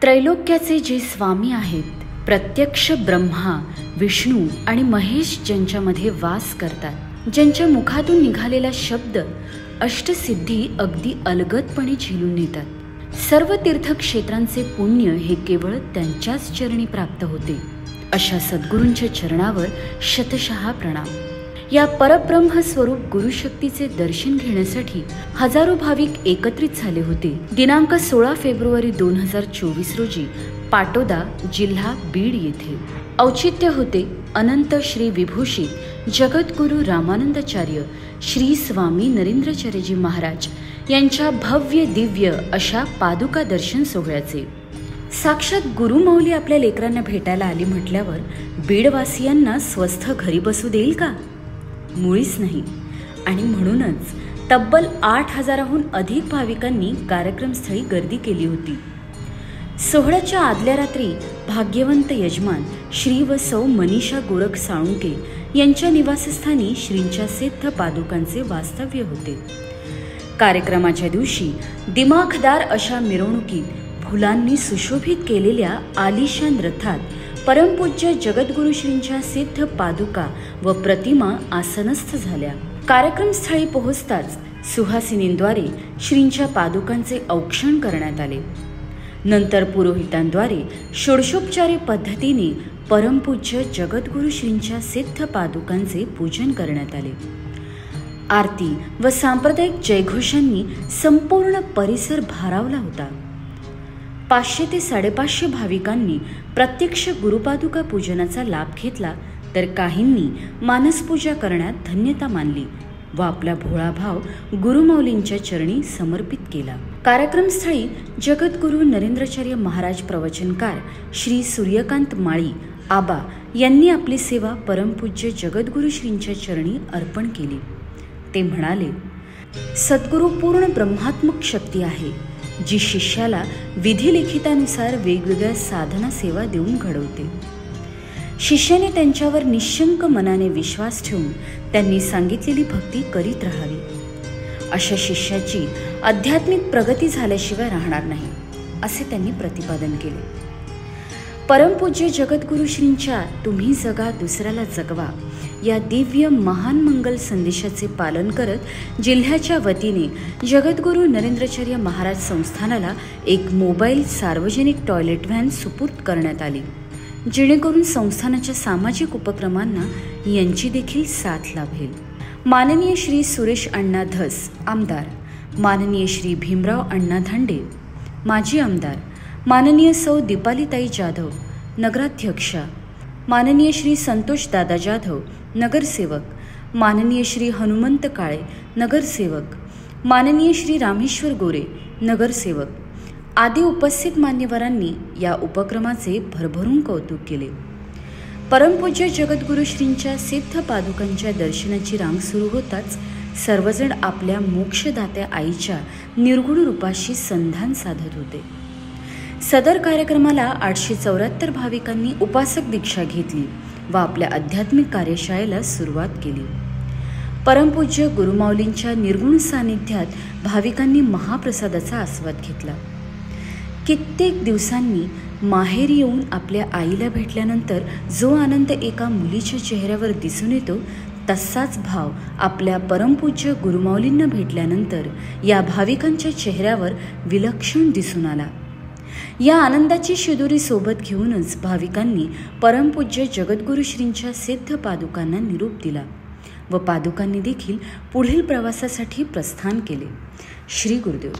त्रैलोक्याचे जे स्वामी आहेत, प्रत्यक्ष ब्रह्मा, विष्णू आणि महेश ज्यांच्यामध्ये वास करतात, ज्यांच्या मुखातून निघालेला शब्द अष्टसिद्धी अगदी अलगदपणे झेलून नेतात, सर्व तीर्थक्षेत्रांचे पुण्य हे केवळ त्यांच्याच चरणी प्राप्त होते. अशा सद्गुरूंच्या चरणावर शतशः प्रणाम. या परब्रह्म स्वरूप गुरुशक्तीचे दर्शन घेण्यासाठी हजारो भाविक एकत्रित झाले होते. दिनांक 16 फेब्रुवारी 2024 रोजी पाटोदा, जिल्हा बीड येथे. औचित्य होते अनंत श्री विभूषित जगद्गुरु रामानंदाचार्य श्री स्वामी नरेंद्राचार्यजी महाराज यांच्या भव्य दिव्य अशा पादुका दर्शन सोहळ्याचे. साक्षात गुरुमाऊली आपल्या लेकरांना भेटायला आली म्हटल्यावर बीडवासियांना स्वस्थ घरी बसू देईल का? मुळीच नाही. आणि म्हणूनच तब्बल 8,000हून अधिक भाविकांनी कार्यक्रमस्थळी गर्दी केली होती. सोहळ्याच्या आदल्या रात्री भाग्यवंत यजमान श्री व सौ मनीषा गोरख साळुंके यांच्या निवासस्थानी श्रींच्या सिद्ध पादुकांचे वास्तव्य होते. कार्यक्रमाच्या दिवशी दिमाखदार अशा मिरवणुकीत फुलांनी सुशोभित केलेल्या आलिशान रथात परमपूज्य जगद्गुरु श्रींच्या सिद्ध पादुका व प्रतिमा आसनस्थ झाल्या. कार्यक्रमस्थळी पोहोचताच सुहासिनींद्वारे श्रींच्या पादुकांचे औक्षण करण्यात आले. नंतर पुरोहितांद्वारे षोडशोपचारी पद्धतीने परमपूज्य जगद्गुरु श्रींच्या सिद्ध पादुकांचे पूजन करण्यात आले. आरती व सांप्रदायिक जयघोषांनी संपूर्ण परिसर भारावला होता. 500 ते 550 भाविकांनी प्रत्यक्ष गुरुपादुका पूजनाचा लाभ घेतला, तर काहींनी मानसपूजा करण्यात धन्यता मानली व आपला भोळा भाव गुरुमाऊलींच्या चरणी समर्पित केला. कार्यक्रमस्थळी जगद्गुरु नरेंद्राचार्य महाराज प्रवचनकार श्री सूर्यकांत माळी आबा यांनी आपली सेवा परमपूज्य जगद्गुरु श्रींच्या चरणी अर्पण केली. ते म्हणाले, सद्गुरु पूर्ण ब्रह्मात्मक शक्ती आहे, जी शिष्याला विधिलिखितानुसार वेगवेगळ्या साधना सेवा देऊन घडवते. शिष्याने त्यांच्यावर निशंक मनाने विश्वास ठेवून त्यांनी सांगितलेली भक्ती करीत राहावी. अशा शिष्याची आध्यात्मिक प्रगती झाल्याशिवाय राहणार नाही, असे त्यांनी प्रतिपादन केले. परमपूज्य जगद्गुरु श्रींच्या तुम्ही जगा दुसऱ्याला जगवा या दिव्य महान मंगल संदेशाचे पालन करत जिल्ह्याच्या वतीने जगद्गुरु नरेंद्राचार्य महाराज संस्थानाला एक मोबाईल सार्वजनिक टॉयलेट व्हॅन सुपूर्द करण्यात आली, जेणेकरून संस्थानाच्या सामाजिक उपक्रमांना यांची देखील साथ लाभेल. माननीय श्री सुरेश अण्णा धस आमदार, माननीय श्री भीमराव अण्णा धांडे माजी आमदार, माननीय सौ दीपालीताई जाधव नगराध्यक्षा, माननीय श्री संतोष दादा जाधव नगरसेवक, माननीय श्री हनुमंत काळे नगरसेवक, माननीय श्री रामेश्वर गोरे नगरसेवक आदी उपस्थित मान्यवरांनी या उपक्रमाचे भरभरून कौतुक केले. परमपूज्य जगद्गुरु श्रींच्या सिद्ध पादुकांच्या दर्शनाची रांग सुरू होताच सर्वजण आपल्या मोक्षदात्या आईच्या निर्गुण रूपाशी संधान साधत होते. सदर कार्यक्रमाला 874 भाविकांनी उपासक दीक्षा घेतली व आपल्या आध्यात्मिक कार्यशाळेला सुरुवात केली. परमपूज्य गुरुमाऊलींच्या निर्गुण सानिध्यात भाविकांनी महाप्रसादाचा आस्वाद घेतला. कित्येक दिवसांनी माहेरी येऊन आपल्या आईला भेटल्यानंतर जो आनंद एका मुलीच्या चेहऱ्यावर दिसून येतो, तसाच भाव आपल्या परमपूज्य गुरुमाऊलींना भेटल्यानंतर या भाविकांच्या चेहऱ्यावर विलक्षण दिसून आला. या आनंदाची शिदोरी सोबत घेऊनच भाविकांनी परमपूज्य जगद्गुरु श्रींच्या सिद्ध पादुकांना निरोप दिला व पादुकांनी देखील पुढील प्रवासासाठी प्रस्थान केले. श्री गुरुदेव.